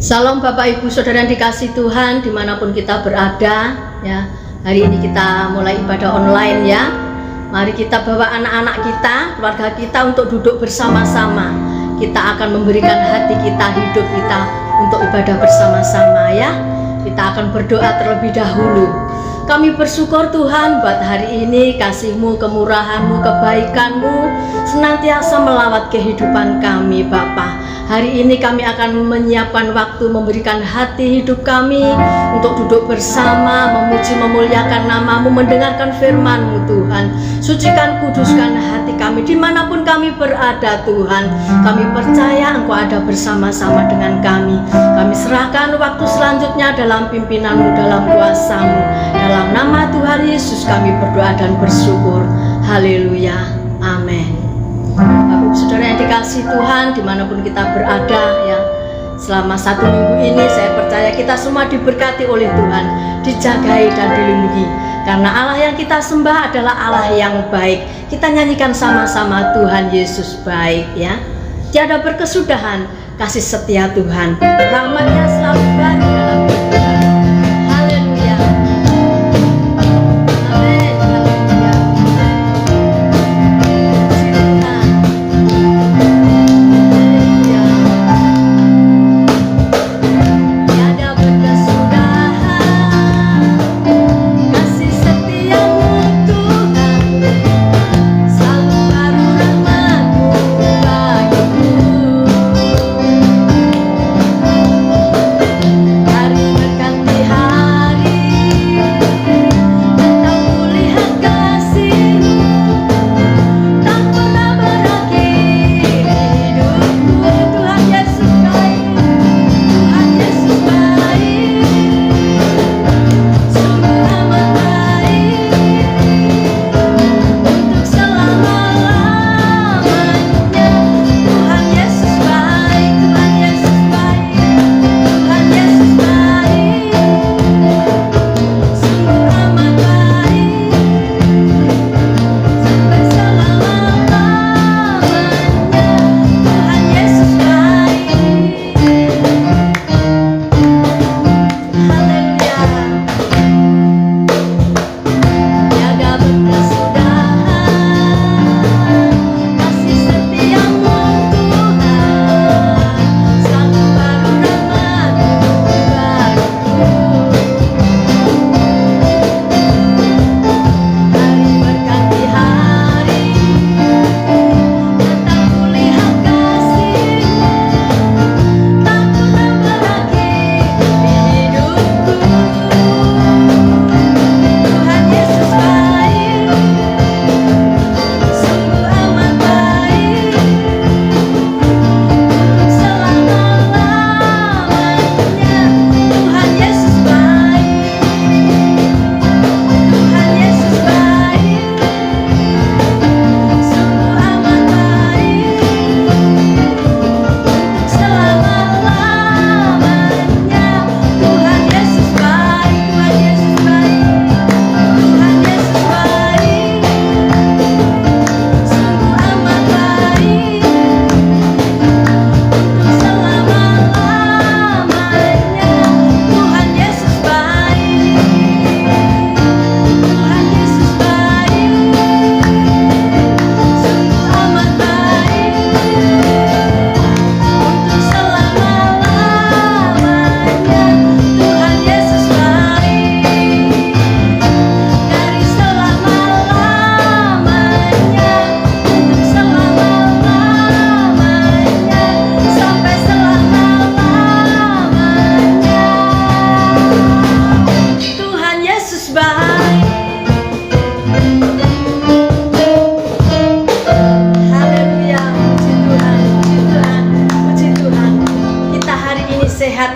Salam Bapak Ibu Saudara yang dikasih Tuhan dimanapun kita berada ya. Hari ini kita mulai ibadah online ya. Mari kita bawa anak-anak kita, keluarga kita untuk duduk bersama-sama. Kita akan memberikan hati kita, hidup kita untuk ibadah bersama-sama ya. Kita akan berdoa terlebih dahulu. Kami bersyukur Tuhan buat hari ini, kasih-Mu, kemurahan-Mu, kebaikan-Mu senantiasa melawat kehidupan kami Bapa. Hari ini kami akan menyiapkan waktu, memberikan hati hidup kami untuk duduk bersama, memuji, memuliakan nama-Mu, mendengarkan firman-Mu Tuhan. Sucikan, kuduskan hati kami dimanapun kami berada Tuhan. Kami percaya Engkau ada bersama-sama dengan kami. Kami serahkan waktu selanjutnya dalam pimpinan-Mu, dalam kuasa-Mu. Dalam nama Tuhan Yesus kami berdoa dan bersyukur. Haleluya. Amin. Bapak Saudara yang dikasih Tuhan dimanapun kita berada ya, selama 1 minggu ini saya percaya kita semua diberkati oleh Tuhan, dijagai dan dilindungi, karena Allah yang kita sembah adalah Allah yang baik. Kita nyanyikan sama-sama, Tuhan Yesus baik ya. Tiada berkesudahan kasih setia Tuhan, rahmat-Nya selalu baru dalam hidup kita. Haleluya. Amin. Haleluya.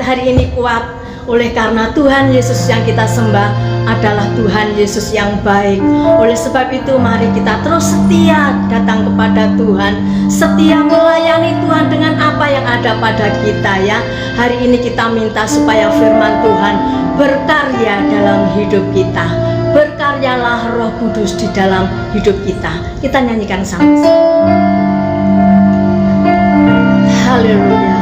Hari ini kuat oleh karena Tuhan Yesus yang kita sembah adalah Tuhan Yesus yang baik. Oleh sebab itu mari kita terus setia datang kepada Tuhan, setia melayani Tuhan dengan apa yang ada pada kita ya. Hari ini kita minta supaya firman Tuhan berkarya dalam hidup kita. Berkaryalah Roh Kudus di dalam hidup kita. Kita nyanyikan sama-sama. Haleluya.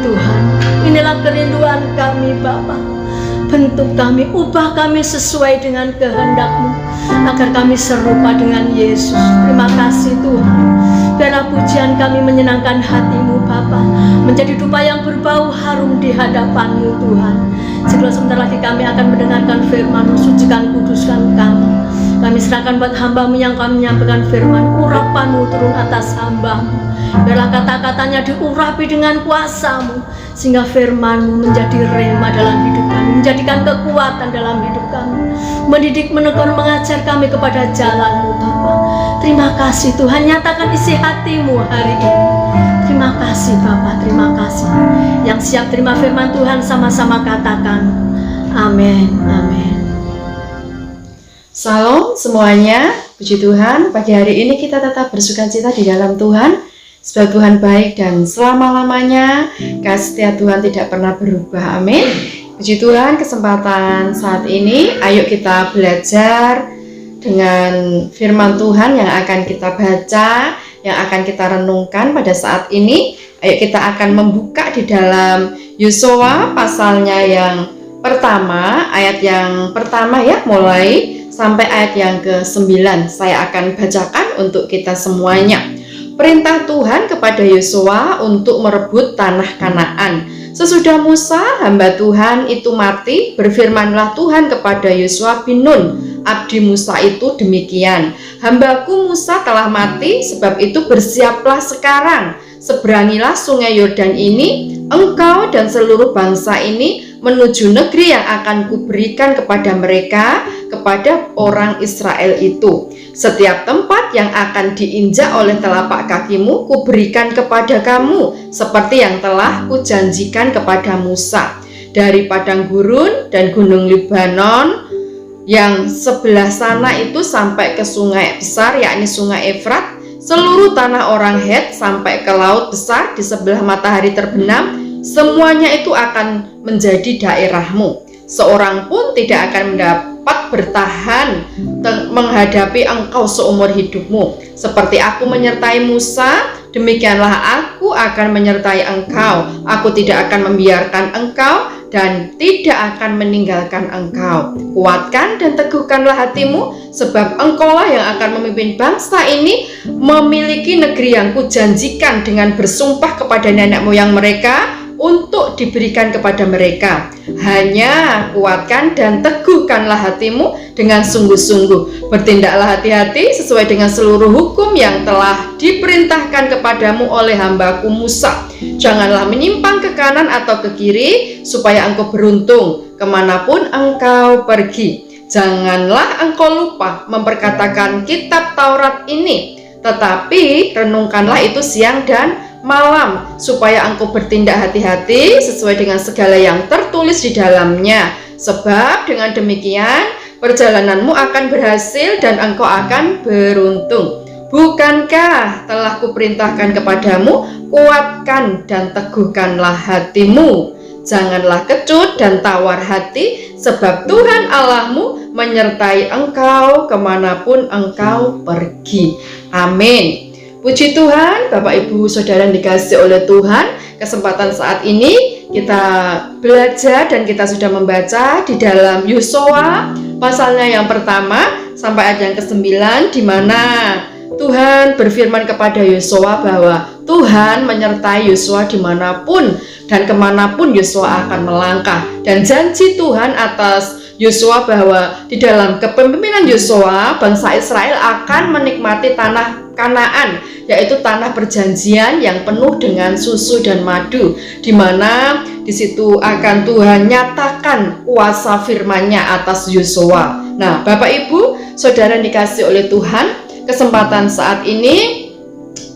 Tuhan. Inilah kerinduan kami Bapa. Bentuk kami, ubah kami sesuai dengan kehendak-Mu, agar kami serupa dengan Yesus. Terima kasih Tuhan. Biarlah pujian kami menyenangkan hati-Mu Bapa, menjadi dupa yang berbau harum di hadapan-Mu Tuhan. Segera sebentar lagi kami akan mendengarkan firman-Mu, sucikan, kuduskan kami. Kami serahkan buat hamba-Mu yang kami menyampaikan firman, urapan-Mu turun atas hamba-Mu. Biarlah kata-katanya diurapi dengan kuasa-Mu, sehingga firman-Mu menjadi rema dalam hidup kami, menjadikan kekuatan dalam hidup kami, mendidik, menegur, mengajar kami kepada jalan-Mu Bapa. Terima kasih Tuhan, nyatakan isi hati-Mu hari ini. Terima kasih Bapa, terima kasih. Yang siap terima firman Tuhan sama-sama katakan amin, amin. Salam semuanya, puji Tuhan. Pagi hari ini kita tetap bersukacita di dalam Tuhan, sebab Tuhan baik dan selama-lamanya kasih setia Tuhan tidak pernah berubah. Amin. Puji Tuhan, kesempatan saat ini ayo kita belajar dengan firman Tuhan yang akan kita baca, yang akan kita renungkan pada saat ini. Ayo kita akan membuka di dalam Yosua pasalnya yang pertama, ayat yang pertama ya, mulai sampai ayat yang ke-9. Saya akan bacakan untuk kita semuanya. Perintah Tuhan kepada Yosua untuk merebut tanah Kanaan. Sesudah Musa, hamba Tuhan itu mati, berfirmanlah Tuhan kepada Yosua bin Nun, abdi Musa itu demikian. Hambaku Musa telah mati, sebab itu bersiaplah sekarang. Seberangilah sungai Yordan ini, engkau dan seluruh bangsa ini, menuju negeri yang akan kuberikan kepada mereka, kepada orang Israel itu. Setiap tempat yang akan diinjak oleh telapak kakimu, kuberikan kepada kamu, seperti yang telah kujanjikan kepada Musa. Dari padang gurun dan gunung Libanon yang sebelah sana itu sampai ke sungai besar, yakni sungai Efrat, seluruh tanah orang Het sampai ke laut besar di sebelah matahari terbenam, semuanya itu akan menjadi daerahmu. Seorang pun tidak akan dapat bertahan menghadapi engkau seumur hidupmu. Seperti aku menyertai Musa, demikianlah aku akan menyertai engkau. Aku tidak akan membiarkan engkau dan tidak akan meninggalkan engkau. Kuatkan dan teguhkanlah hatimu, sebab engkaulah yang akan memimpin bangsa ini memiliki negeri yang kujanjikan dengan bersumpah kepada nenek moyang mereka untuk diberikan kepada mereka. Hanya kuatkan dan teguhkanlah hatimu dengan sungguh-sungguh. Bertindaklah hati-hati sesuai dengan seluruh hukum yang telah diperintahkan kepadamu oleh hambaku Musa. Janganlah menyimpang ke kanan atau ke kiri, supaya engkau beruntung kemanapun engkau pergi. Janganlah engkau lupa memperkatakan kitab Taurat ini, tetapi renungkanlah itu siang dan malam, supaya engkau bertindak hati-hati sesuai dengan segala yang tertulis di dalamnya. Sebab dengan demikian perjalananmu akan berhasil dan engkau akan beruntung. Bukankah telah kuperintahkan kepadamu, kuatkan dan teguhkanlah hatimu. Janganlah kecut dan tawar hati, sebab Tuhan Allahmu menyertai engkau kemanapun engkau pergi. Amin. Puji Tuhan, Bapak Ibu Saudara yang dikasihi oleh Tuhan. Kesempatan saat ini kita belajar dan kita sudah membaca di dalam Yosua pasalnya yang pertama sampai ayat yang ke-9, di mana Tuhan berfirman kepada Yosua bahwa Tuhan menyertai Yosua dimanapun dan kemanapun Yosua akan melangkah. Dan janji Tuhan atas Yosua bahwa di dalam kepemimpinan Yosua, bangsa Israel akan menikmati tanah Kanaan, yaitu tanah perjanjian yang penuh dengan susu dan madu, di mana di situ akan Tuhan nyatakan kuasa firman-Nya atas Yosua. Nah, Bapak Ibu Saudara yang dikasihi oleh Tuhan, kesempatan saat ini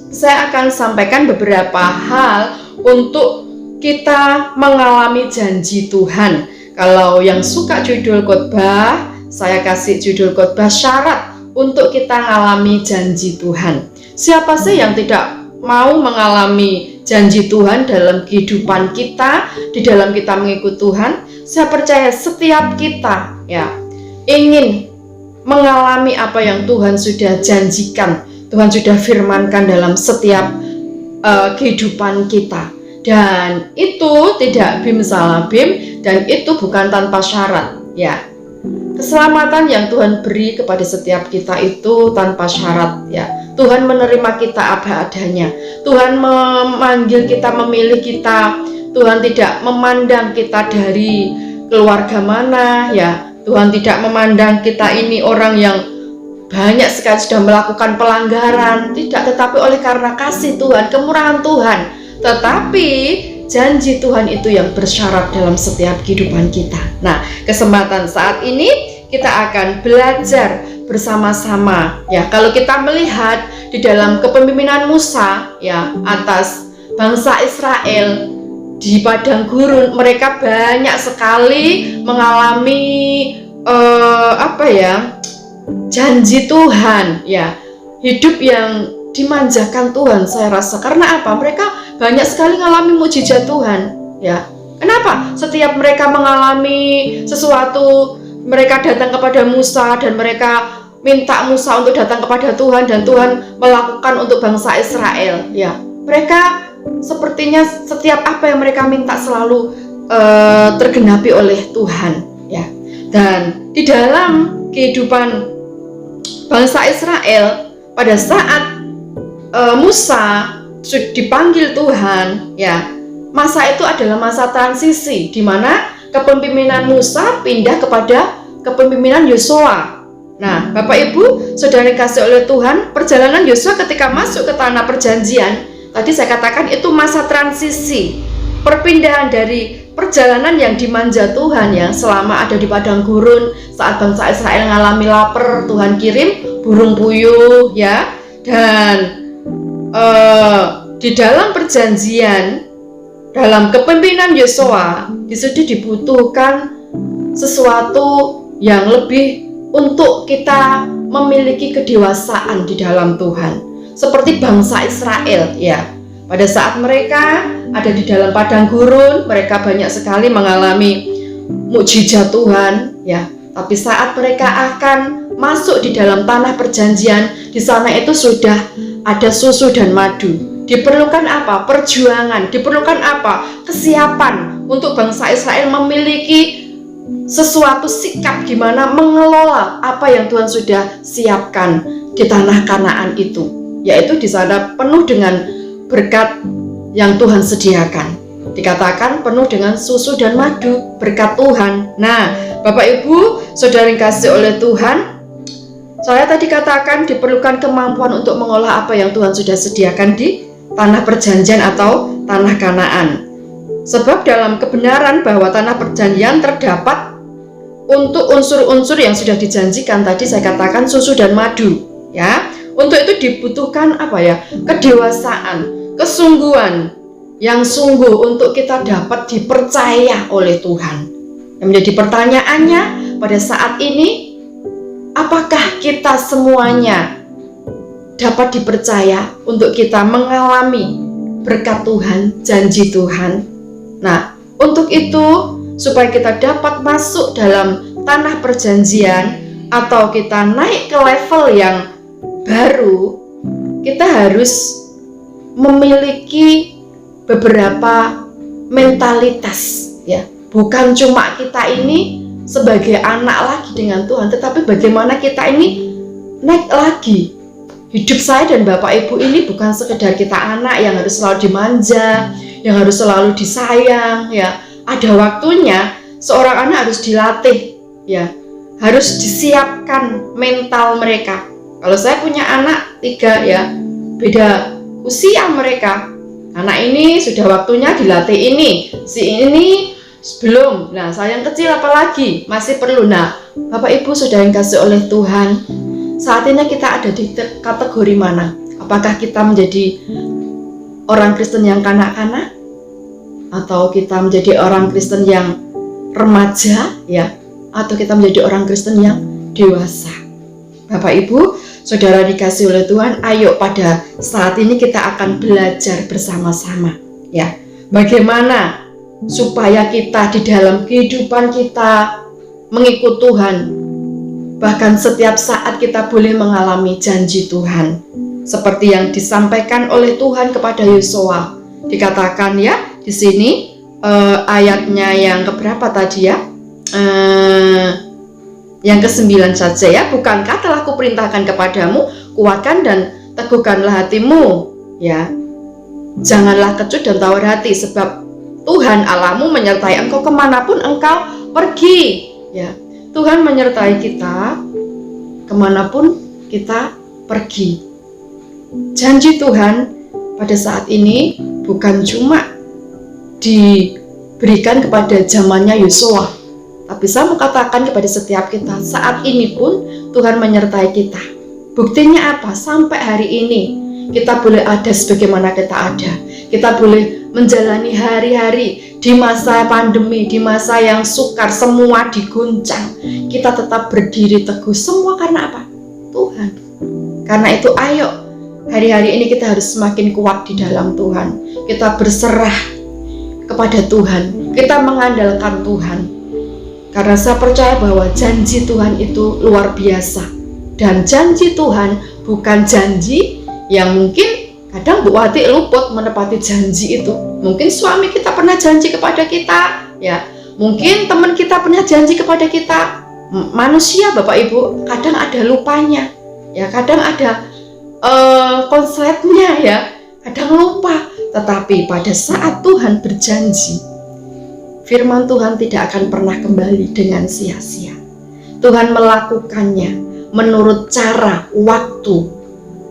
saya akan sampaikan beberapa hal untuk kita mengalami janji Tuhan. Kalau yang suka judul khotbah, saya kasih judul khotbah syarat untuk kita mengalami janji Tuhan. Siapa sih yang tidak mau mengalami janji Tuhan dalam kehidupan kita, di dalam kita mengikut Tuhan? Saya percaya setiap kita ya ingin mengalami apa yang Tuhan sudah janjikan, Tuhan sudah firmankan dalam setiap kehidupan kita. dan itu tidak bim salah bim, dan itu bukan tanpa syarat ya. Keselamatan yang Tuhan beri kepada setiap kita itu tanpa syarat ya. Tuhan menerima kita apa adanya. Tuhan memanggil kita, memilih kita. Tuhan tidak memandang kita dari keluarga mana ya. Tuhan tidak memandang kita ini orang yang banyak sekali sudah melakukan pelanggaran, tidak, tetapi oleh karena kasih Tuhan, kemurahan Tuhan, tetapi janji Tuhan itu yang bersyarat dalam setiap kehidupan kita. Nah, kesempatan saat ini kita akan belajar bersama-sama ya. Kalau kita melihat di dalam kepemimpinan Musa ya atas bangsa Israel di padang gurun, mereka banyak sekali mengalami janji Tuhan ya, hidup yang dimanjakan Tuhan saya rasa. Karena apa? Mereka banyak sekali mengalami mukjizat Tuhan ya. Kenapa? Setiap mereka mengalami sesuatu, mereka datang kepada Musa dan mereka minta Musa untuk datang kepada Tuhan, dan Tuhan melakukan untuk bangsa Israel ya. Mereka sepertinya setiap apa yang mereka minta selalu tergenapi oleh Tuhan ya. Dan di dalam kehidupan bangsa Israel pada saat Musa dipanggil Tuhan ya, masa itu adalah masa transisi di mana kepemimpinan Musa pindah kepada kepemimpinan Yosua. Nah, Bapak Ibu, Saudara dikasih oleh Tuhan, perjalanan Yosua ketika masuk ke tanah perjanjian, tadi saya katakan itu masa transisi, perpindahan dari perjalanan yang dimanja Tuhan yang selama ada di padang gurun saat bangsa Israel mengalami lapar, Tuhan kirim burung puyuh ya. Dan di dalam perjanjian, dalam kepemimpinan Yosua, di situ dibutuhkan sesuatu yang lebih untuk kita memiliki kedewasaan di dalam Tuhan, seperti bangsa Israel ya. Pada saat mereka ada di dalam padang gurun, mereka banyak sekali mengalami mukjizat Tuhan ya. Tapi saat mereka akan masuk di dalam tanah perjanjian, di sana itu sudah ada susu dan madu. Diperlukan apa? Perjuangan. Diperlukan apa? Kesiapan untuk bangsa Israel memiliki sesuatu sikap gimana mengelola apa yang Tuhan sudah siapkan di tanah Kanaan itu, yaitu di sana penuh dengan berkat yang Tuhan sediakan. Dikatakan penuh dengan susu dan madu, berkat Tuhan. Nah, Bapak Ibu, Saudara yang kasih oleh Tuhan, saya tadi katakan diperlukan kemampuan untuk mengolah apa yang Tuhan sudah sediakan di tanah perjanjian atau tanah Kanaan. Sebab dalam kebenaran bahwa tanah perjanjian terdapat untuk unsur-unsur yang sudah dijanjikan, tadi saya katakan susu dan madu ya. Untuk itu dibutuhkan kedewasaan, kesungguhan yang sungguh untuk kita dapat dipercaya oleh Tuhan. Yang menjadi pertanyaannya pada saat ini, apakah kita semuanya dapat dipercaya untuk kita mengalami berkat Tuhan, janji Tuhan? Nah, untuk itu supaya kita dapat masuk dalam tanah perjanjian atau kita naik ke level yang baru, kita harus memiliki beberapa mentalitas ya. Bukan cuma kita ini sebagai anak lagi dengan Tuhan, tetapi bagaimana kita ini naik lagi. Hidup saya dan Bapak Ibu ini bukan sekedar kita anak yang harus selalu dimanja, yang harus selalu disayang ya. Ada waktunya seorang anak harus dilatih ya, harus disiapkan mental mereka. Kalau saya punya anak 3 ya, beda usia mereka. Anak ini sudah waktunya dilatih ini, si ini belum. Nah, saya yang kecil apalagi masih perlu. Nah, Bapak Ibu sudah yang kasih oleh Tuhan, saat ini kita ada di kategori mana? Apakah kita menjadi orang Kristen yang kanak-kanak, atau kita menjadi orang Kristen yang remaja ya, atau kita menjadi orang Kristen yang dewasa? Bapak Ibu, Saudara dikasih oleh Tuhan, ayo pada saat ini kita akan belajar bersama-sama ya. Bagaimana supaya kita di dalam kehidupan kita mengikut Tuhan, bahkan setiap saat kita boleh mengalami janji Tuhan. Seperti yang disampaikan oleh Tuhan kepada Yosua. Dikatakan ya, di sini ayatnya yang keberapa tadi ya? Yang ke-9 saja ya. Bukankah telah kuperintahkan kepadamu, kuatkan dan teguhkanlah hatimu, ya. Janganlah kecut dan tawar hati, sebab Tuhan Allahmu menyertai engkau kemanapun engkau pergi, ya. Tuhan menyertai kita kemanapun kita pergi. Janji Tuhan pada saat ini bukan cuma diberikan kepada zamannya Yosua, tapi saya mau katakan kepada setiap kita, saat ini pun Tuhan menyertai kita. Buktinya apa? Sampai hari ini kita boleh ada sebagaimana kita ada. Kita boleh menjalani hari-hari di masa pandemi, di masa yang sukar, semua diguncang. Kita tetap berdiri teguh, semua karena apa? Tuhan. Karena itu ayo, hari-hari ini kita harus semakin kuat di dalam Tuhan. Kita berserah kepada Tuhan, kita mengandalkan Tuhan. Karena saya percaya bahwa janji Tuhan itu luar biasa. Dan janji Tuhan bukan janji yang mungkin kadang Bu Wati luput menepati janji itu. Mungkin suami kita pernah janji kepada kita, ya. Mungkin teman kita pernah janji kepada kita. Manusia Bapak Ibu kadang ada lupanya, ya. Kadang ada konsletnya, ya. Kadang lupa. Tetapi pada saat Tuhan berjanji, firman Tuhan tidak akan pernah kembali dengan sia-sia. Tuhan melakukannya menurut cara, waktu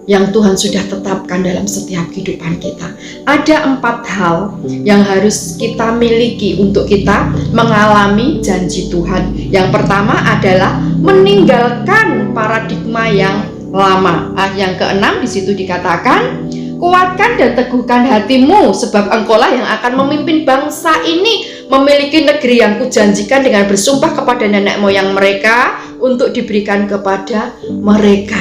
yang Tuhan sudah tetapkan dalam setiap kehidupan kita. Ada 4 hal yang harus kita miliki untuk kita mengalami janji Tuhan. Yang pertama adalah meninggalkan paradigma yang lama. Yang ke-6 di situ dikatakan, kuatkan dan teguhkan hatimu, sebab engkaulah yang akan memimpin bangsa ini memiliki negeri yang kujanjikan dengan bersumpah kepada nenek moyang mereka untuk diberikan kepada mereka.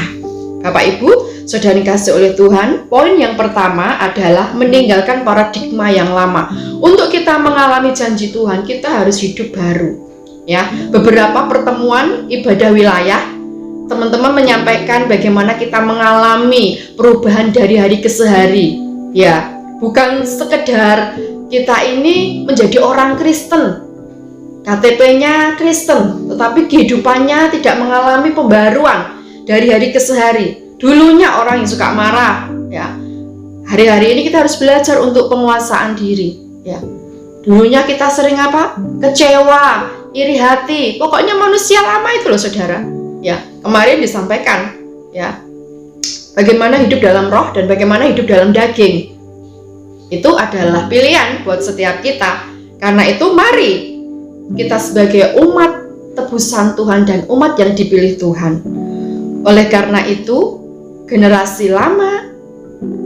Bapak Ibu, saudara dikasih oleh Tuhan, poin yang pertama adalah meninggalkan paradigma yang lama. Untuk kita mengalami janji Tuhan, kita harus hidup baru. Ya, beberapa pertemuan ibadah wilayah, teman-teman menyampaikan bagaimana kita mengalami perubahan dari hari ke hari. Ya, bukan sekedar kita ini menjadi orang Kristen, KTP-nya Kristen, tetapi kehidupannya tidak mengalami pembaruan dari hari ke hari. Dulunya orang yang suka marah, ya. Hari-hari ini kita harus belajar untuk penguasaan diri, ya. Dulunya kita sering apa? Kecewa, iri hati. Pokoknya manusia lama itu loh, saudara. Ya, kemarin disampaikan, ya. Bagaimana hidup dalam roh dan bagaimana hidup dalam daging. Itu adalah pilihan buat setiap kita. Karena itu mari kita sebagai umat tebusan Tuhan dan umat yang dipilih Tuhan. Oleh karena itu, generasi lama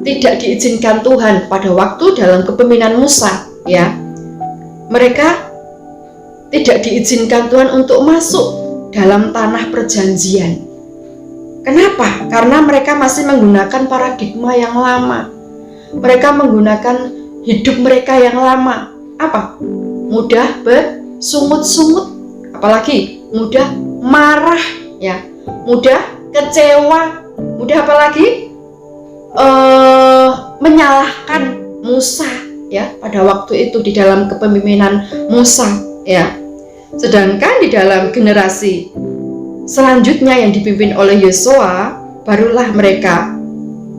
tidak diizinkan Tuhan pada waktu dalam kepemimpinan Musa, ya. Mereka tidak diizinkan Tuhan untuk masuk dalam tanah perjanjian. Kenapa? Karena mereka masih menggunakan paradigma yang lama. Mereka menggunakan hidup mereka yang lama. Apa? Mudah bersungut-sungut, apalagi mudah marah, ya, mudah kecewa, mudah apalagi menyalahkan Musa, ya, pada waktu itu di dalam kepemimpinan Musa, ya. Sedangkan di dalam generasi selanjutnya yang dipimpin oleh Yosua, barulah mereka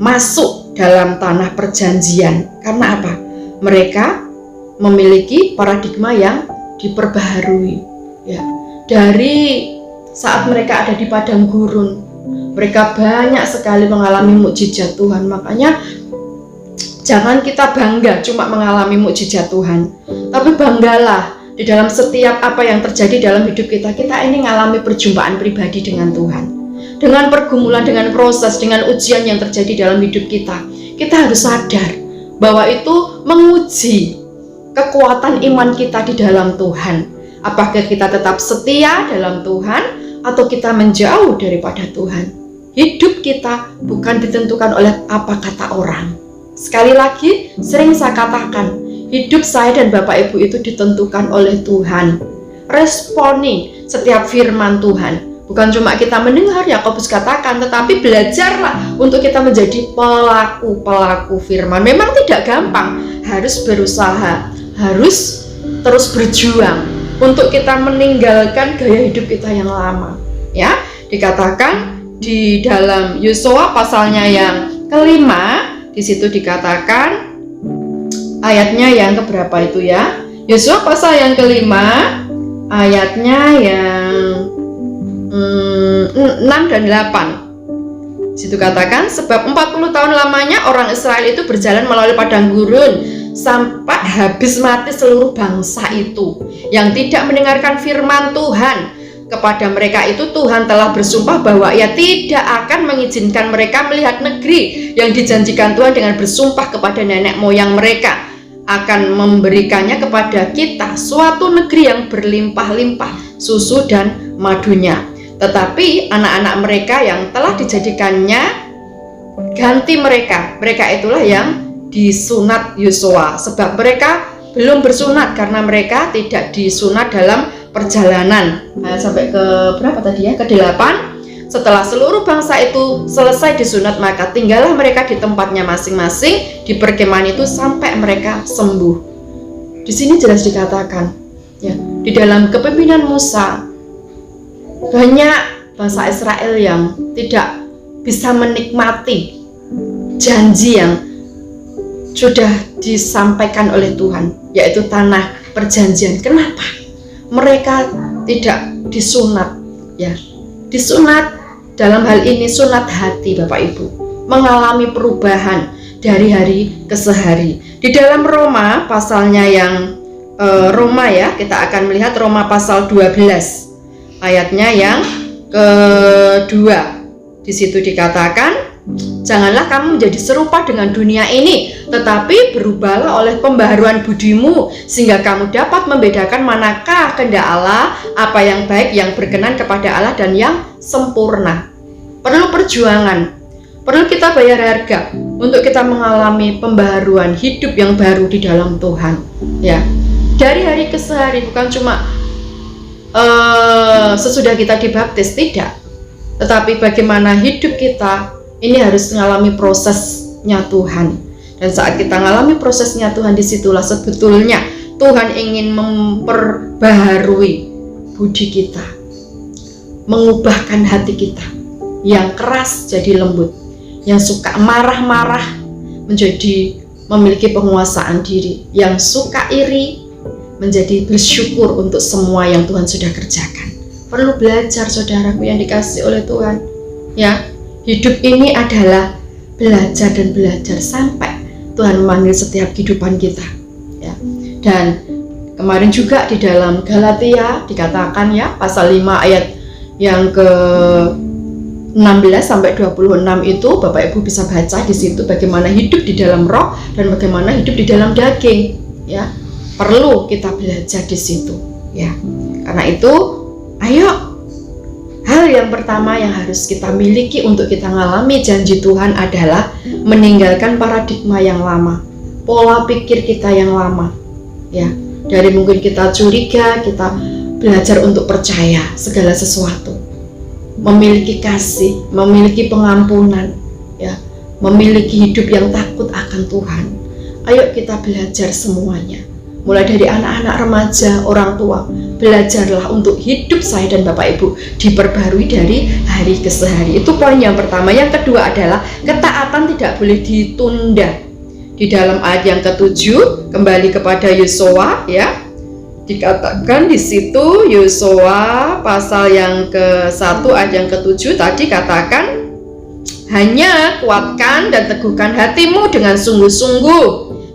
masuk dalam tanah perjanjian. Karena apa? Mereka memiliki paradigma yang diperbaharui, ya. Dari saat mereka ada di padang gurun, mereka banyak sekali mengalami mukjizat Tuhan. Makanya jangan kita bangga cuma mengalami mukjizat Tuhan, tapi banggalah di dalam setiap apa yang terjadi dalam hidup kita. Kita ini mengalami perjumpaan pribadi dengan Tuhan, dengan pergumulan, dengan proses, dengan ujian yang terjadi dalam hidup kita. Kita harus sadar bahwa itu menguji kekuatan iman kita di dalam Tuhan. Apakah kita tetap setia dalam Tuhan atau kita menjauh daripada Tuhan. Hidup kita bukan ditentukan oleh apa kata orang. Sekali lagi, sering saya katakan, hidup saya dan Bapak Ibu itu ditentukan oleh Tuhan. Responi setiap firman Tuhan. Bukan cuma kita mendengar, Yakobus katakan, tetapi belajarlah untuk kita menjadi pelaku-pelaku firman. Memang tidak gampang, harus berusaha. harus terus berjuang untuk kita meninggalkan gaya hidup kita yang lama. Ya, dikatakan di dalam Yosua pasalnya yang kelima, di situ dikatakan ayatnya yang keberapa itu ya? Yosua pasal yang kelima, ayatnya yang 6 dan 8. Situ katakan, sebab 40 tahun lamanya orang Israel itu berjalan melalui padang gurun sampai habis mati seluruh bangsa itu yang tidak mendengarkan firman Tuhan. Kepada mereka itu Tuhan telah bersumpah bahwa Ia tidak akan mengizinkan mereka melihat negeri yang dijanjikan Tuhan dengan bersumpah kepada nenek moyang mereka, akan memberikannya kepada kita, suatu negeri yang berlimpah-limpah susu dan madunya. Tetapi anak-anak mereka yang telah dijadikannya ganti mereka itulah yang disunat Yosua, sebab mereka belum bersunat karena mereka tidak disunat dalam perjalanan. Sampai ke berapa tadi ya? Ke-8. Setelah seluruh bangsa itu selesai disunat, maka tinggallah mereka di tempatnya masing-masing di perkemahan itu sampai mereka sembuh. Di sini jelas dikatakan, ya, di dalam kepemimpinan Musa banyak bangsa Israel yang tidak bisa menikmati janji yang sudah disampaikan oleh Tuhan, yaitu tanah perjanjian. Kenapa? Mereka tidak disunat, ya. Disunat dalam hal ini sunat hati, Bapak Ibu, mengalami perubahan dari hari ke hari. Di dalam Roma pasalnya yang Roma ya, kita akan melihat Roma pasal 12 ayatnya yang kedua. Di situ dikatakan, janganlah kamu menjadi serupa dengan dunia ini, tetapi berubahlah oleh pembaharuan budimu, sehingga kamu dapat membedakan manakah kehendak Allah, apa yang baik, yang berkenan kepada Allah, dan yang sempurna. Perlu perjuangan, perlu kita bayar harga untuk kita mengalami pembaharuan hidup yang baru di dalam Tuhan. Ya, dari hari ke hari, bukan cuma sesudah kita dibaptis, tidak, tetapi bagaimana hidup kita ini harus mengalami prosesnya Tuhan. Dan saat kita mengalami prosesnya Tuhan, disitulah sebetulnya Tuhan ingin memperbaharui budi kita, mengubahkan hati kita yang keras jadi lembut, yang suka marah-marah menjadi memiliki penguasaan diri, yang suka iri menjadi bersyukur untuk semua yang Tuhan sudah kerjakan. Perlu belajar, saudaraku yang dikasih oleh Tuhan, ya. Hidup ini adalah belajar dan belajar sampai Tuhan memanggil setiap kehidupan kita, ya. Dan kemarin juga di dalam Galatia dikatakan ya, pasal 5 ayat yang ke 16 sampai 26 itu Bapak Ibu bisa baca di situ bagaimana hidup di dalam roh dan bagaimana hidup di dalam daging, ya. Perlu kita belajar di situ, ya. Karena itu, ayo, hal yang pertama yang harus kita miliki untuk kita mengalami janji Tuhan adalah meninggalkan paradigma yang lama, pola pikir kita yang lama, ya. Dari mungkin kita curiga, kita belajar untuk percaya segala sesuatu, memiliki kasih, memiliki pengampunan, ya, memiliki hidup yang takut akan Tuhan. Ayo kita belajar semuanya. Mulai dari anak-anak, remaja, orang tua, belajarlah untuk hidup saya dan Bapak Ibu diperbarui dari hari ke hari. Itu poin yang pertama. Yang kedua adalah ketaatan tidak boleh ditunda. Di dalam ayat yang ke-7, kembali kepada Yosua, ya, dikatakan di situ Yosua pasal yang ke-1 ayat yang ke-7 tadi katakan, hanya kuatkan dan teguhkan hatimu dengan sungguh-sungguh,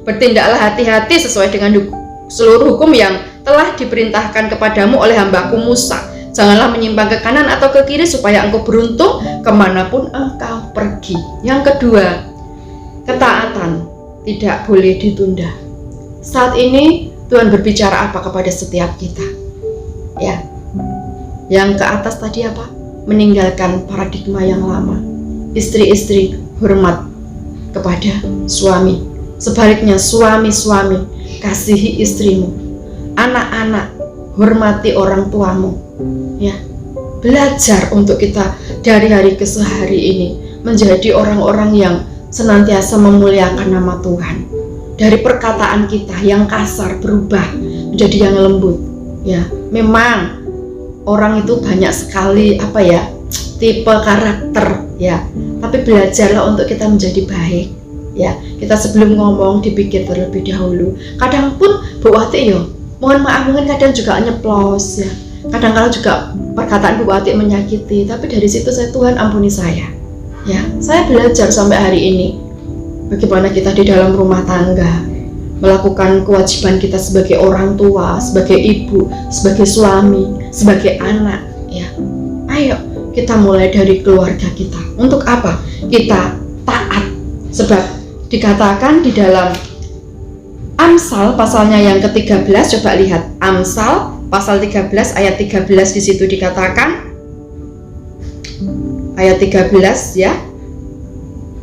bertindaklah hati-hati sesuai dengan seluruh hukum yang telah diperintahkan kepadamu oleh hambaku Musa. Janganlah menyimpang ke kanan atau ke kiri supaya engkau beruntung kemanapun engkau pergi. Yang kedua, ketaatan tidak boleh ditunda. Saat ini Tuhan berbicara apa kepada setiap kita? Ya, yang ke atas tadi apa? Meninggalkan paradigma yang lama. Istri-istri hormat kepada suami. Sebaliknya suami-suami kasihi istrimu. Anak-anak hormati orang tuamu. Ya, belajar untuk kita dari hari ke hari ini menjadi orang-orang yang senantiasa memuliakan nama Tuhan. dari perkataan kita yang kasar berubah menjadi yang lembut. Ya, memang orang itu banyak sekali tipe karakter ya. Tapi belajarlah untuk kita menjadi baik ya. Kita sebelum ngomong dipikir terlebih dahulu. Kadang pun Bu Wati mohon maaf mungkin kadang juga nyeplos ya. Kadang-kadang juga perkataan Bu Wati menyakiti, tapi dari situ Tuhan ampuni saya. Ya, saya belajar sampai hari ini bagaimana kita di dalam rumah tangga melakukan kewajiban kita sebagai orang tua, sebagai ibu, sebagai suami, sebagai anak ya. Ayo kita mulai dari keluarga kita. Untuk apa? Kita taat. Sebab dikatakan di dalam Amsal pasalnya yang ke-13, coba lihat Amsal pasal 13 ayat 13, di situ dikatakan ayat 13 ya.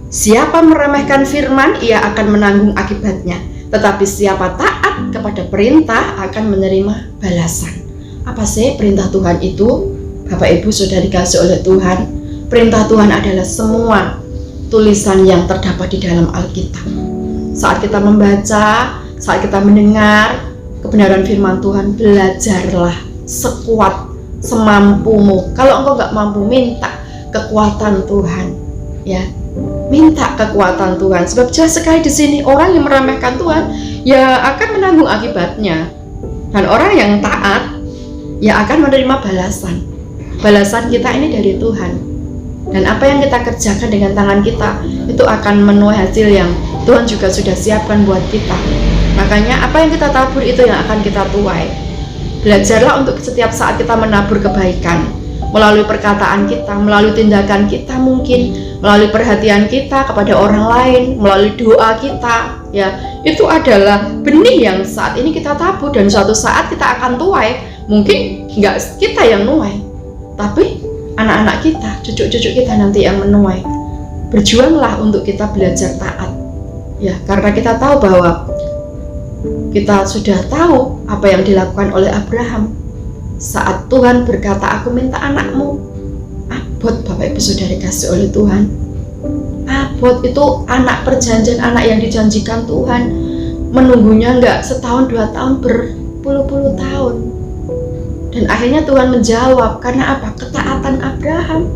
Siapa meremehkan firman, ia akan menanggung akibatnya. Tetapi siapa taat kepada perintah akan menerima balasan. Apa sih perintah Tuhan itu? Bapak Ibu sudah dikasih oleh Tuhan. Perintah Tuhan adalah semua tulisan yang terdapat di dalam Alkitab. Saat kita membaca, saat kita mendengar kebenaran firman Tuhan, belajarlah sekuat semampumu. Kalau engkau gak mampu, minta kekuatan Tuhan ya. Minta kekuatan Tuhan, sebab jelas sekali di sini orang yang meremehkan Tuhan ya akan menanggung akibatnya, dan orang yang taat ya akan menerima balasan. Balasan kita ini dari Tuhan, dan apa yang kita kerjakan dengan tangan kita itu akan menuai hasil yang Tuhan juga sudah siapkan buat kita. Makanya apa yang kita tabur itu yang akan kita tuai. Belajarlah untuk setiap saat kita menabur kebaikan melalui perkataan kita, melalui tindakan kita, mungkin melalui perhatian kita kepada orang lain, melalui doa kita ya. Itu adalah benih yang saat ini kita tabur, dan suatu saat kita akan tuai. Mungkin nggak kita yang nuai, tapi anak-anak kita, cucu-cucu kita nanti yang menuai. Berjuanglah untuk kita belajar taat ya, karena kita tahu bahwa kita sudah tahu apa yang dilakukan oleh Abraham saat Tuhan berkata, aku minta anakmu. Abot, Bapak Ibu sudah dikasih oleh Tuhan. Abot itu anak perjanjian, anak yang dijanjikan Tuhan. Menunggunya enggak setahun 2 tahun, berpuluh-puluh tahun. Dan akhirnya Tuhan menjawab. Karena apa? Ketaatan Abraham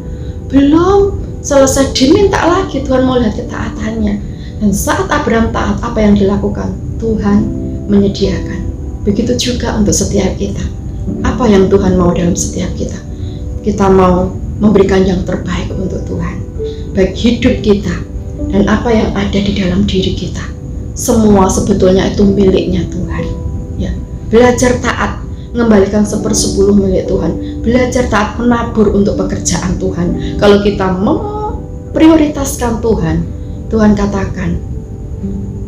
belum selesai diminta lagi, Tuhan mau lihat ketaatannya. Dan saat Abraham taat, apa yang dilakukan? Tuhan menyediakan. Begitu juga untuk setiap kita. Apa yang Tuhan mau dalam setiap kita? Kita mau memberikan yang terbaik untuk Tuhan, baik hidup kita dan apa yang ada di dalam diri kita. Semua sebetulnya itu miliknya Tuhan ya. Belajar taat, mengembalikan 1/10 milik Tuhan. Belajar taat, menabur untuk pekerjaan Tuhan. Kalau kita memprioritaskan Tuhan, Tuhan katakan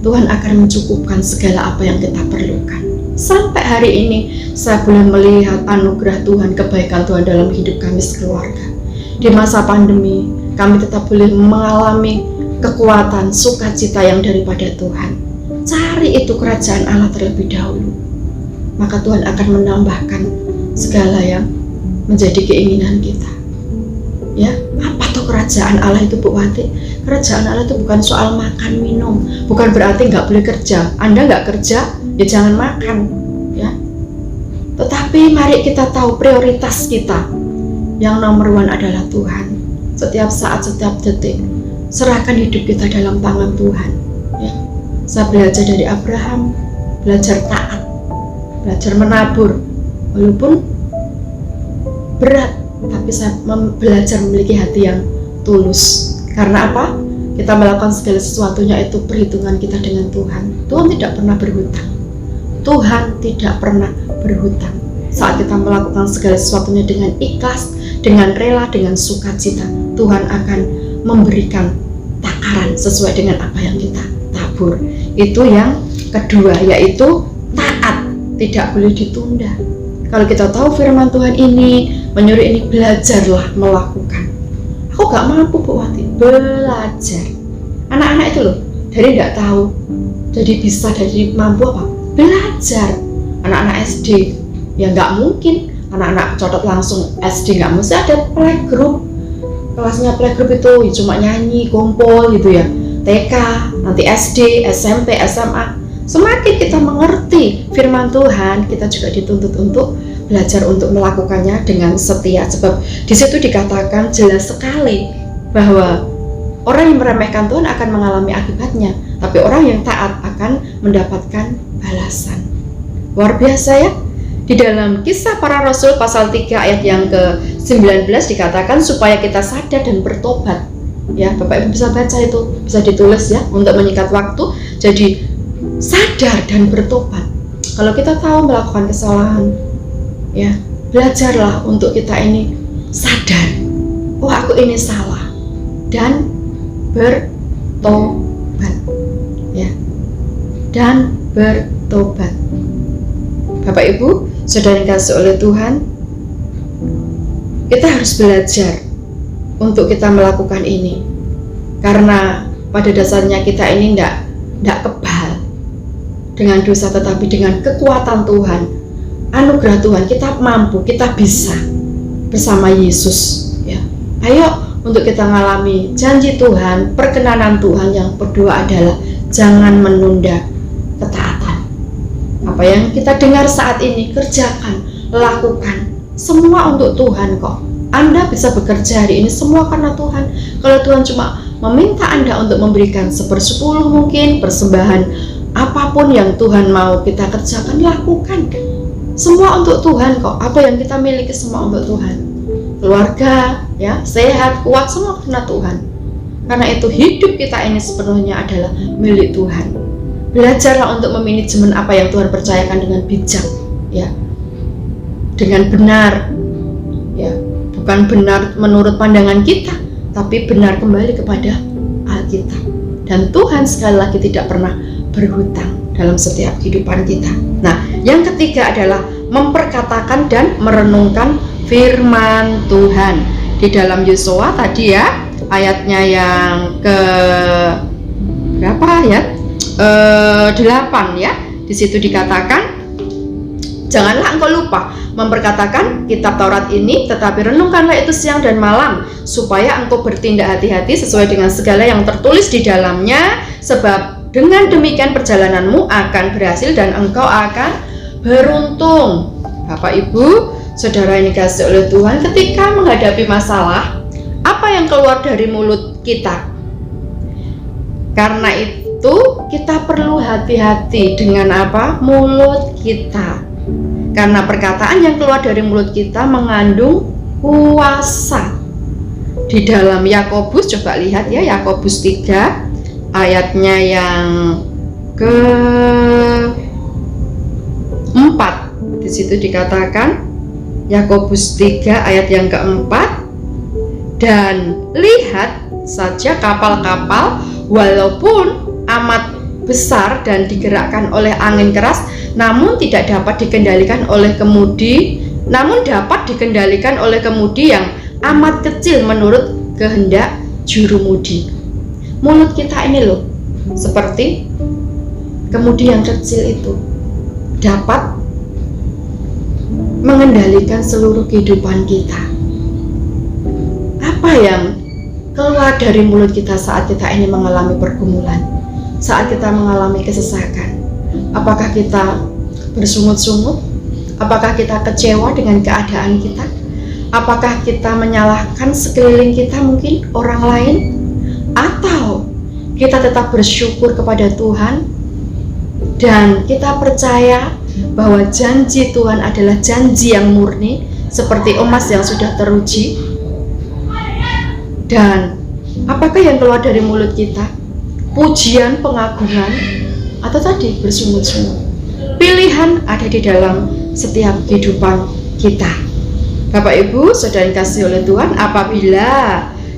Tuhan akan mencukupkan segala apa yang kita perlukan. Sampai hari ini saya boleh melihat anugerah Tuhan, kebaikan Tuhan dalam hidup kami sekeluarga. Di masa pandemi kami tetap boleh mengalami kekuatan, sukacita yang daripada Tuhan. Cari itu kerajaan Allah terlebih dahulu, maka Tuhan akan menambahkan segala yang menjadi keinginan kita ya. Apa tuh kerajaan Allah itu, Bu Wati? Kerajaan Allah itu bukan soal makan minum, bukan berarti nggak boleh kerja. Anda nggak kerja ya jangan makan ya. Tetapi mari kita tahu prioritas kita yang nomor 1 adalah Tuhan. Setiap saat, setiap detik serahkan hidup kita dalam tangan Tuhan ya. Saya belajar dari Abraham, belajar taat, belajar menabur walaupun berat, tapi saya belajar memiliki hati yang tulus. Karena apa? Kita melakukan segala sesuatunya itu perhitungan kita dengan Tuhan. Tuhan tidak pernah berhutang. Tuhan tidak pernah berhutang. Saat kita melakukan segala sesuatunya dengan ikhlas, dengan rela, dengan sukacita, Tuhan akan memberikan takaran sesuai dengan apa yang kita tabur. Itu yang kedua, yaitu taat, tidak boleh ditunda. Kalau kita tahu firman Tuhan ini menyuruh ini, belajarlah melakukan. Aku gak mampu, Bu Wati, belajar. Anak-anak itu loh, dari gak tahu jadi bisa, dari mampu apa? Belajar. Anak-anak SD ya gak mungkin anak-anak cocok langsung SD, gak mesti ada playgroup. Kelasnya playgroup itu cuma nyanyi, kumpul gitu ya. TK, nanti SD, SMP, SMA. Semakin kita mengerti firman Tuhan, kita juga dituntut untuk belajar untuk melakukannya dengan setia. Sebab di situ dikatakan jelas sekali bahwa orang yang meremehkan Tuhan akan mengalami akibatnya, tapi orang yang taat akan mendapatkan balasan. Luar biasa ya. Di dalam Kisah Para Rasul pasal 3 ayat yang ke-19 dikatakan supaya kita sadar dan bertobat. Ya, Bapak Ibu bisa baca itu, bisa ditulis ya untuk menyingkat waktu. Jadi sadar dan bertobat. Kalau kita tahu melakukan kesalahan, ya, belajarlah untuk kita ini sadar. Oh, aku ini salah, dan bertobat. Ya. Dan bertobat. Bapak Ibu, saudara yang dikasihi oleh Tuhan, kita harus belajar untuk kita melakukan ini. Karena pada dasarnya kita ini tidak kebal dengan dosa, tetapi dengan kekuatan Tuhan, anugerah Tuhan, kita mampu, kita bisa bersama Yesus. Ya. Ayo untuk kita mengalami janji Tuhan, perkenanan Tuhan. Yang kedua adalah jangan menunda ketaatan. Apa yang kita dengar saat ini, kerjakan, lakukan. Semua untuk Tuhan kok. Anda bisa bekerja hari ini semua karena Tuhan. Kalau Tuhan cuma meminta Anda untuk memberikan 1/10 mungkin, persembahan apapun yang Tuhan mau kita kerjakan, lakukan. Semua untuk Tuhan kok. Apa yang kita miliki semua untuk Tuhan. Keluarga, ya, sehat, kuat, semua karena Tuhan. Karena itu hidup kita ini sepenuhnya adalah milik Tuhan. Belajarlah untuk memanajemen apa yang Tuhan percayakan dengan bijak, ya, dengan benar, ya, bukan benar menurut pandangan kita, tapi benar kembali kepada Alkitab. Dan Tuhan sekali lagi tidak pernah berhutang dalam setiap kehidupan kita. Nah, yang ketiga adalah memperkatakan dan merenungkan firman Tuhan. Di dalam Yosua tadi ya, ayatnya yang ke berapa ayat? 8 ya. Di situ dikatakan, janganlah engkau lupa memperkatakan kitab Taurat ini, tetapi renungkanlah itu siang dan malam, supaya engkau bertindak hati-hati sesuai dengan segala yang tertulis di dalamnya, sebab dengan demikian perjalananmu akan berhasil dan engkau akan beruntung. Bapak Ibu, saudara yang dikasihi oleh Tuhan, ketika menghadapi masalah, apa yang keluar dari mulut kita? Karena itu kita perlu hati-hati dengan apa? Mulut kita. Karena perkataan yang keluar dari mulut kita mengandung kuasa. Di dalam Yakobus, coba lihat ya, Yakobus 3 ayatnya yang ke-4. Di situ dikatakan, Yakobus 3 ayat yang ke-4, dan lihat saja kapal-kapal walaupun amat besar dan digerakkan oleh angin keras, namun tidak dapat dikendalikan oleh kemudi, namun dapat dikendalikan oleh kemudi yang amat kecil menurut kehendak jurumudi. Mulut kita ini loh, seperti kemudi yang kecil itu, dapat mengendalikan seluruh kehidupan kita. Apa yang keluar dari mulut kita saat kita ini mengalami pergumulan, saat kita mengalami kesesakan? Apakah kita bersungut-sungut? Apakah kita kecewa dengan keadaan kita? Apakah kita menyalahkan sekeliling kita, mungkin orang lain? Atau kita tetap bersyukur kepada Tuhan dan kita percaya bahwa janji Tuhan adalah janji yang murni, seperti emas yang sudah teruji? Dan apakah yang keluar dari mulut kita? Pujian, pengagungan, atau tadi bersungut-sungut? Pilihan ada di dalam setiap kehidupan kita. Bapak Ibu, saudara yang dikasihi oleh Tuhan, apabila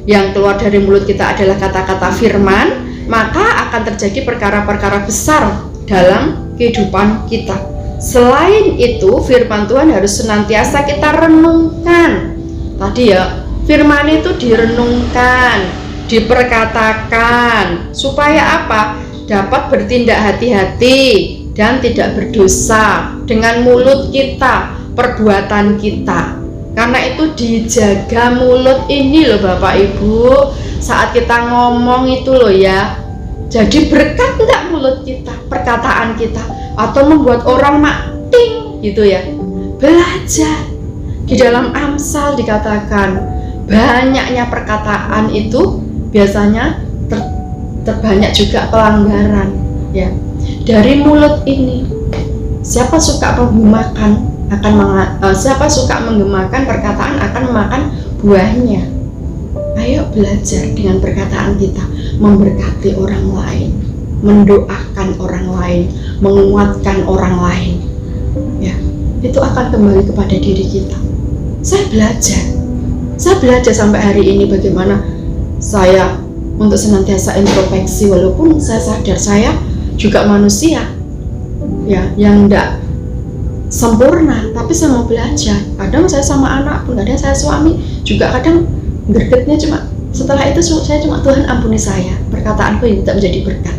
yang keluar dari mulut kita adalah kata-kata firman, maka akan terjadi perkara-perkara besar dalam kehidupan kita. Selain itu, firman Tuhan harus senantiasa kita renungkan. Tadi ya, firman itu direnungkan, diperkatakan, supaya apa? Dapat bertindak hati-hati dan tidak berdosa dengan mulut kita, perbuatan kita. Karena itu dijaga mulut ini loh Bapak Ibu. Saat kita ngomong itu loh ya, Jadi berkat enggak mulut kita, perkataan kita, atau membuat orang makting gitu ya. Belajar. Di dalam Amsal dikatakan banyaknya perkataan itu biasanya terbanyak juga pelanggaran ya. Dari mulut ini siapa suka siapa suka menggemakan perkataan akan memakan buahnya. Ayo belajar dengan perkataan kita memberkati orang lain, mendoakan orang lain, menguatkan orang lain ya. Itu akan kembali kepada diri kita. Saya belajar sampai hari ini bagaimana saya untuk senantiasa introspeksi, walaupun saya sadar saya juga manusia ya, yang enggak sempurna, tapi saya mau belajar. Kadang saya sama anak pun, kadang saya suami juga kadang gregetnya cuma setelah itu saya cuma Tuhan ampuni saya, perkataanku yang tidak menjadi berkat.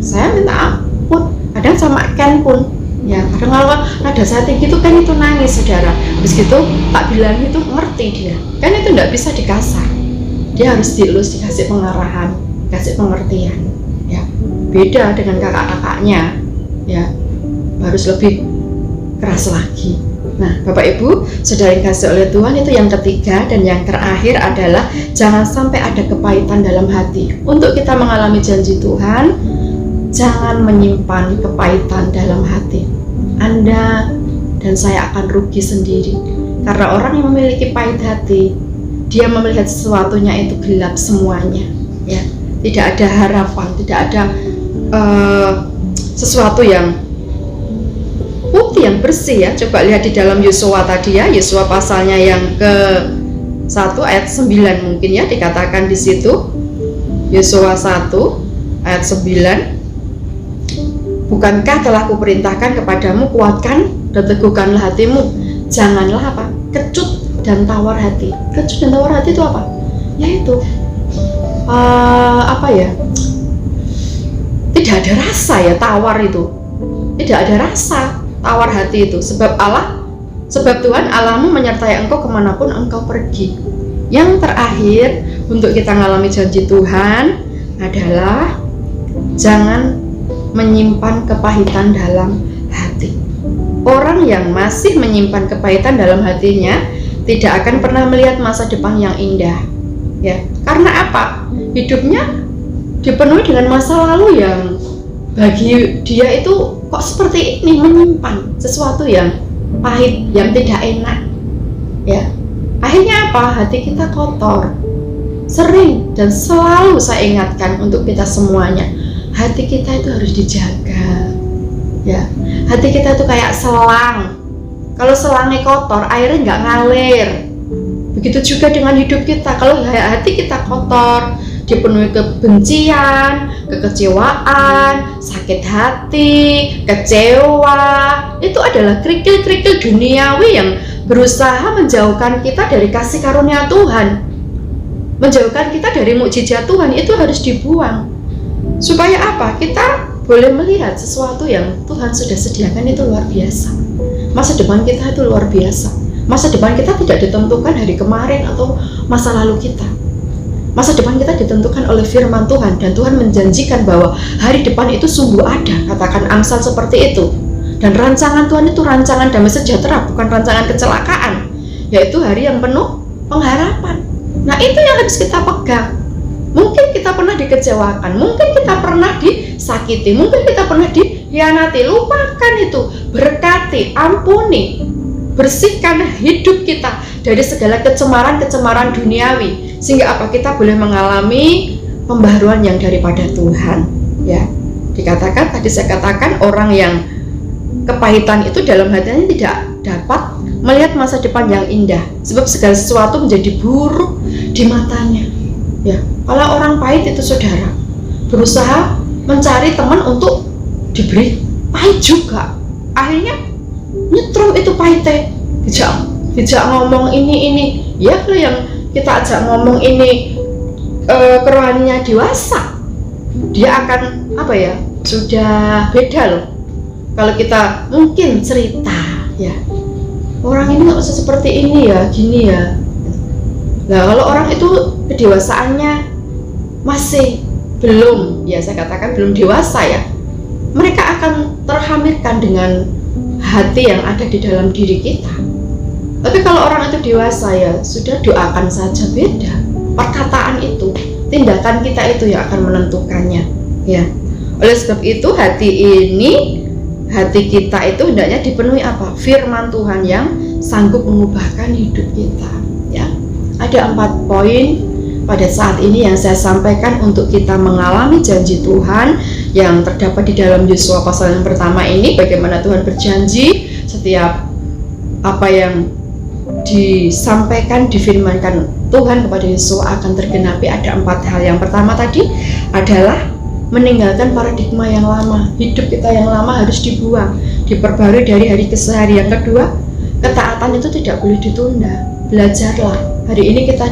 Saya minta ampun. Kadang sama Ken pun ya, kadang kalau nada saya tinggi itu kan itu nangis saudara. Terus gitu tak bilang itu ngerti dia, kan itu tidak bisa dikasar, dia harus dielus, dikasih pengarahan, dikasih pengertian ya. Beda dengan kakak-kakaknya ya, harus lebih keras lagi. Nah Bapak Ibu saudara yang kasih oleh Tuhan, itu yang ketiga dan yang terakhir adalah jangan sampai ada kepahitan dalam hati. Untuk kita mengalami janji Tuhan, jangan menyimpan kepahitan dalam hati. Anda dan saya akan rugi sendiri, karena orang yang memiliki pahit hati, dia melihat sesuatunya itu gelap semuanya ya. Tidak ada harapan, tidak ada sesuatu yang putih, yang bersih ya. Coba lihat di dalam Yosua tadi ya, Yosua pasalnya yang ke-1 ayat 9 mungkin ya, dikatakan di situ Yosua 1 ayat 9, bukankah telah kuperintahkan kepadamu, kuatkan dan teguhkanlah hatimu, janganlah apa? Kecut dan tawar hati. Kecut dan tawar hati itu apa? Yaitu apa ya? Tidak ada rasa ya, tawar itu. Tidak ada rasa tawar hati itu. Sebab Tuhan Allahmu menyertai engkau kemanapun engkau pergi. Yang terakhir untuk kita mengalami janji Tuhan adalah jangan menyimpan kepahitan dalam hati. Orang yang masih menyimpan kepahitan dalam hatinya tidak akan pernah melihat masa depan yang indah ya. Karena apa? Hidupnya dipenuhi dengan masa lalu yang bagi dia itu kok seperti ini, menyimpan sesuatu yang pahit, yang tidak enak ya. Akhirnya apa? Hati kita kotor. Sering dan selalu saya ingatkan untuk kita semuanya, hati kita itu harus dijaga ya. Hati kita itu kayak selang. Kalau selangnya kotor, airnya nggak ngalir. Begitu juga dengan hidup kita. Kalau hati kita kotor, dipenuhi kebencian, kekecewaan, sakit hati, kecewa, itu adalah kerikil-kerikil duniawi yang berusaha menjauhkan kita dari kasih karunia Tuhan, menjauhkan kita dari mukjizat Tuhan. Itu harus dibuang. Supaya apa? Kita boleh melihat sesuatu yang Tuhan sudah sediakan itu luar biasa. Masa depan kita itu luar biasa. Masa depan kita tidak ditentukan hari kemarin atau masa lalu kita. Masa depan kita ditentukan oleh firman Tuhan, dan Tuhan menjanjikan bahwa hari depan itu sungguh ada. Katakan Amsal seperti itu. Dan rancangan Tuhan itu rancangan damai sejahtera, bukan rancangan kecelakaan, yaitu hari yang penuh pengharapan. Nah itu yang harus kita pegang. Mungkin kita pernah dikecewakan, mungkin kita pernah disakiti, mungkin kita pernah dikhianati. Lupakan itu, berkati, ampuni, bersihkan hidup kita dari segala kecemaran-kecemaran duniawi, sehingga apa? Kita boleh mengalami pembaharuan yang daripada Tuhan ya. Dikatakan, tadi saya katakan, orang yang kepahitan itu dalam hatinya tidak dapat melihat masa depan yang indah, sebab segala sesuatu menjadi buruk di matanya ya. Kalau orang pahit itu saudara berusaha mencari teman untuk diberi pahit juga, akhirnya nyetrum itu pahitnya. Dijak ngomong ini ya. Kalau yang kita ajak ngomong ini kerohaniannya dewasa, dia akan apa ya, sudah beda loh. Kalau kita mungkin cerita ya, orang ini nggak usah seperti ini ya, gini ya. Nah kalau orang itu kedewasaannya masih belum, ya saya katakan belum dewasa ya, mereka akan terhamirkan dengan hati yang ada di dalam diri kita. Tapi kalau orang itu dewasa ya sudah, doakan saja, beda. Perkataan itu, tindakan kita itu yang akan menentukannya ya. Oleh sebab itu hati kita itu hendaknya dipenuhi apa? Firman Tuhan yang sanggup mengubahkan hidup kita ya. Ada 4 poin pada saat ini yang saya sampaikan untuk kita mengalami janji Tuhan yang terdapat di dalam Yosua pasal yang pertama ini. Bagaimana Tuhan berjanji setiap apa yang disampaikan, difirmankan Tuhan kepada Yosua akan tergenapi. Ada 4 hal. Yang pertama tadi adalah meninggalkan paradigma yang lama. Hidup kita yang lama harus dibuang, diperbarui dari hari ke hari. Yang kedua, ketaatan itu tidak boleh ditunda. Belajarlah. Hari ini kita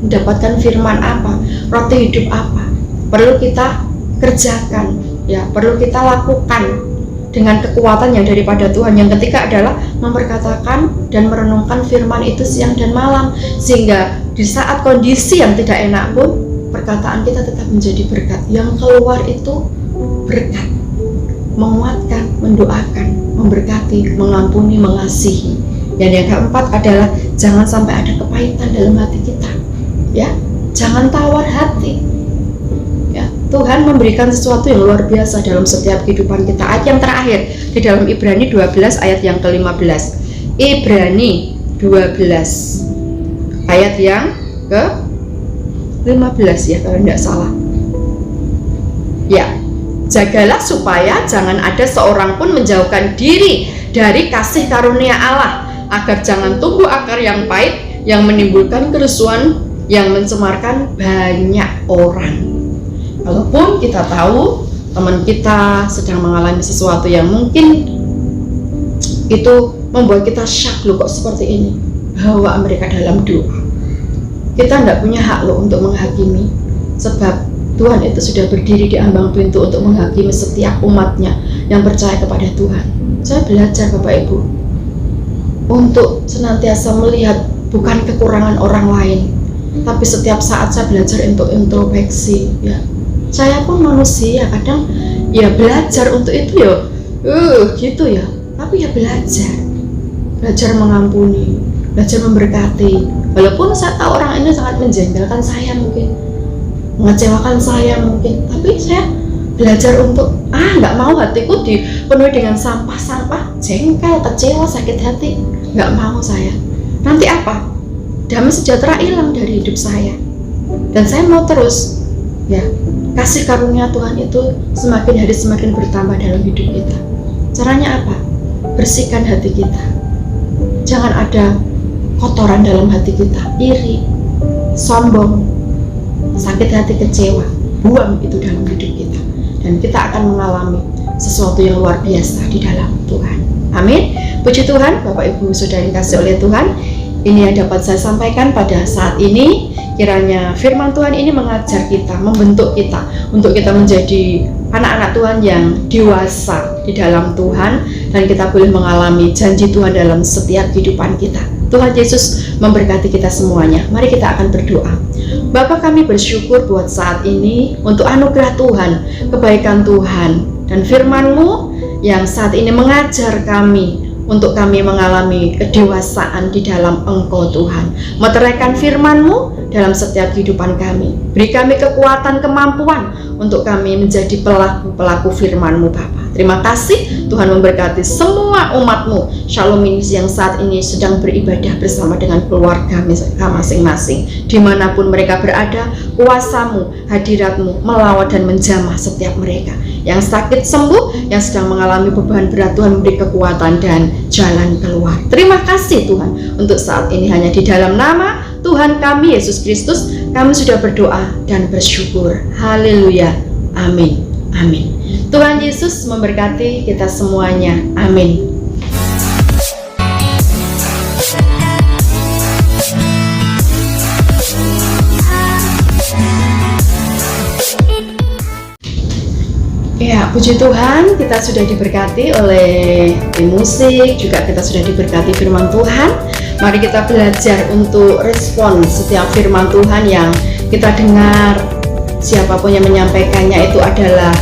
mendapatkan firman apa, roti hidup apa, perlu kita kerjakan ya, perlu kita lakukan dengan kekuatan yang daripada Tuhan. Yang ketiga adalah memperkatakan dan merenungkan firman itu siang dan malam, sehingga di saat kondisi yang tidak enak pun perkataan kita tetap menjadi berkat. Yang keluar itu berkat, menguatkan, mendoakan, memberkati, mengampuni, mengasihi. Dan yang keempat adalah jangan sampai ada kepahitan dalam hati kita ya, jangan tawar hati ya. Tuhan memberikan sesuatu yang luar biasa dalam setiap kehidupan kita. Ayat yang terakhir di dalam Ibrani 12 ayat yang ke-15. Ibrani 12 ayat yang ke-15 ya kalau tidak salah ya. Jagalah supaya jangan ada seorang pun menjauhkan diri dari kasih karunia Allah, agar jangan tumbuh akar yang pahit yang menimbulkan kerusuhan yang mencemarkan banyak orang. Walaupun kita tahu teman kita sedang mengalami sesuatu yang mungkin itu membuat kita syak, loh kok seperti ini, bawa mereka dalam doa. Kita tidak punya hak loh untuk menghakimi, sebab Tuhan itu sudah berdiri di ambang pintu untuk menghakimi setiap umatnya yang percaya kepada Tuhan. Saya belajar Bapak Ibu untuk senantiasa melihat bukan kekurangan orang lain, tapi setiap saat saya belajar untuk introspeksi ya. Saya pun manusia, kadang ya belajar untuk itu ya gitu ya, tapi ya belajar mengampuni, belajar memberkati. Walaupun saya tahu orang ini sangat menjengkelkan saya, mungkin mengecewakan saya mungkin, tapi saya belajar untuk nggak mau hatiku dipenuhi dengan sampah-sampah, jengkel, kecewa, sakit hati. Nggak mau saya. Nanti apa? Damai sejahtera hilang dari hidup saya. Dan saya mau terus ya, kasih karunia Tuhan itu semakin hari semakin bertambah dalam hidup kita. Caranya apa? Bersihkan hati kita. Jangan ada kotoran dalam hati kita, iri, sombong, sakit hati, kecewa. Buang itu dalam hidup kita, dan kita akan mengalami sesuatu yang luar biasa di dalam Tuhan. Amin. Puji Tuhan. Bapak Ibu Saudara yang dikasihi oleh Tuhan, ini yang dapat saya sampaikan pada saat ini. Kiranya firman Tuhan ini mengajar kita, membentuk kita untuk kita menjadi anak-anak Tuhan yang dewasa di dalam Tuhan, dan kita boleh mengalami janji Tuhan dalam setiap kehidupan kita. Tuhan Yesus memberkati kita semuanya. Mari kita akan berdoa. Bapa, kami bersyukur buat saat ini untuk anugerah Tuhan, kebaikan Tuhan, dan firman-Mu yang saat ini mengajar kami untuk kami mengalami kedewasaan di dalam Engkau Tuhan. Meteraikan firman-Mu dalam setiap kehidupan kami. Beri kami kekuatan, kemampuan untuk kami menjadi pelaku-pelaku firman-Mu Bapa. Terima kasih, Tuhan memberkati semua umat-Mu Shalom Ministry yang saat ini sedang beribadah bersama dengan keluarga mereka masing-masing. Dimanapun mereka berada, kuasa-Mu, hadirat-Mu melawat dan menjamah setiap mereka. Yang sakit sembuh, yang sedang mengalami beban berat, Tuhan memberi kekuatan dan jalan keluar. Terima kasih Tuhan, untuk saat ini hanya di dalam nama Tuhan kami Yesus Kristus kami sudah berdoa dan bersyukur. Haleluya. Amin. Amin. Tuhan Yesus memberkati kita semuanya. Amin. Ya, puji Tuhan, kita sudah diberkati oleh tim musik, juga kita sudah diberkati firman Tuhan. Mari kita belajar untuk respon setiap firman Tuhan yang kita dengar. siapapun yang menyampaikannya itu adalah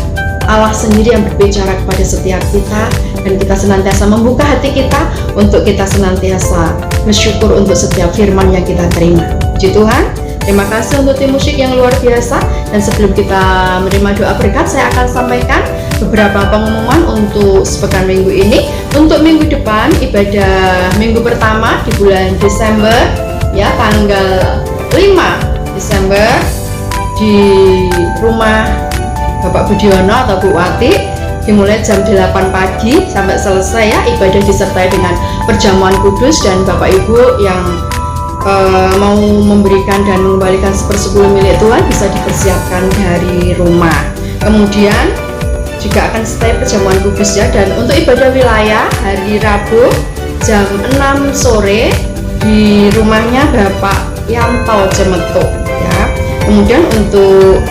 Allah sendiri yang berbicara kepada setiap kita, dan kita senantiasa membuka hati kita untuk kita senantiasa bersyukur untuk setiap firman yang kita terima. Puji Tuhan. Terima kasih untuk tim musik yang luar biasa. Dan sebelum kita menerima doa berkat, saya akan sampaikan beberapa pengumuman untuk sepekan minggu ini. Untuk minggu depan, ibadah minggu pertama di bulan Desember, ya, tanggal 5 Desember di rumah Bapak Budiono atau Bu Wati, dimulai jam 8 pagi sampai selesai, ya. Ibadah disertai dengan perjamuan kudus, dan Bapak Ibu yang mau memberikan dan mengembalikan 1/10 milik Tuhan bisa dipersiapkan dari rumah. Kemudian juga akan stay perjamuan kudus, ya. Dan untuk ibadah wilayah hari Rabu jam 6 sore di rumahnya Bapak Yanto Cemetuk, ya. Kemudian untuk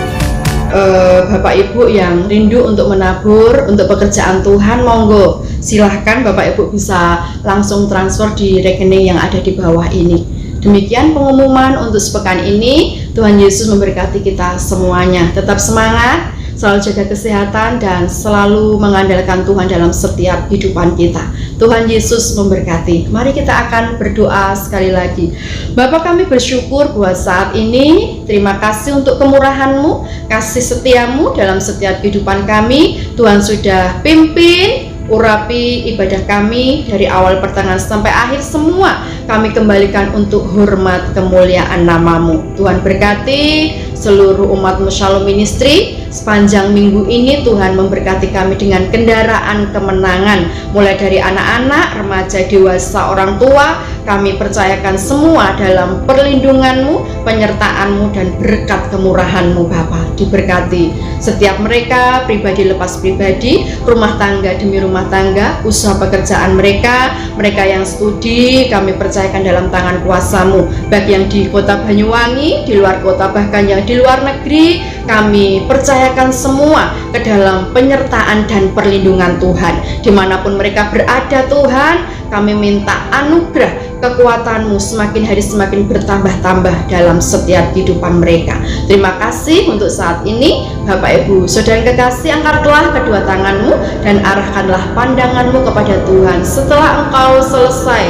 Bapak Ibu yang rindu untuk menabur untuk pekerjaan Tuhan, monggo silahkan Bapak Ibu bisa langsung transfer di rekening yang ada di bawah ini. Demikian pengumuman untuk sepekan ini. Tuhan Yesus memberkati kita semuanya. Tetap semangat, selalu jaga kesehatan, dan selalu mengandalkan Tuhan dalam setiap kehidupan kita. Tuhan Yesus memberkati. Mari kita akan berdoa sekali lagi. Bapa, kami bersyukur buat saat ini. Terima kasih untuk kemurahan-Mu, kasih setia-Mu dalam setiap kehidupan kami. Tuhan sudah pimpin, urapi ibadah kami dari awal pertengahan sampai akhir, semua kami kembalikan untuk hormat kemuliaan nama-Mu. Tuhan berkati seluruh umat-Mu Shalom Ministry sepanjang minggu ini. Tuhan memberkati kami dengan kendaraan kemenangan, mulai dari anak-anak, remaja, dewasa, orang tua. Kami percayakan semua dalam perlindungan-Mu, penyertaan-Mu, dan berkat kemurahan-Mu Bapa. Diberkati setiap mereka, pribadi lepas pribadi, rumah tangga demi rumah tangga, usaha pekerjaan mereka, mereka yang studi, kami percayakan dalam tangan kuasa-Mu. Baik yang di kota Banyuwangi, di luar kota, bahkan yang di luar negeri, kami percayakan semua ke dalam penyertaan dan perlindungan Tuhan. Dimanapun mereka berada Tuhan, kami minta anugerah kekuatan-Mu semakin hari semakin bertambah-tambah dalam setiap kehidupan mereka. Terima kasih untuk saat ini. Bapak Ibu Saudara yang kekasih, angkatlah kedua tangan-Mu dan arahkanlah pandangan-Mu kepada Tuhan. Setelah Engkau selesai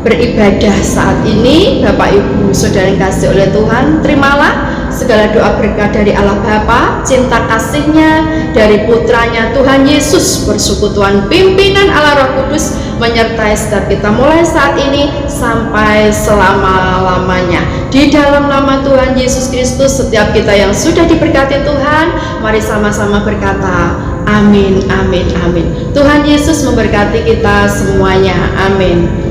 beribadah saat ini, Bapak Ibu Saudara yang kasih oleh Tuhan, terimalah segala doa berkat dari Allah Bapa, cinta kasih-Nya, dari Putranya Tuhan Yesus, persekutuan pimpinan Allah Roh Kudus menyertai setiap kita mulai saat ini sampai selama-lamanya. Di dalam nama Tuhan Yesus Kristus, setiap kita yang sudah diberkati Tuhan, mari sama-sama berkata amin, amin, amin. Tuhan Yesus memberkati kita semuanya, amin.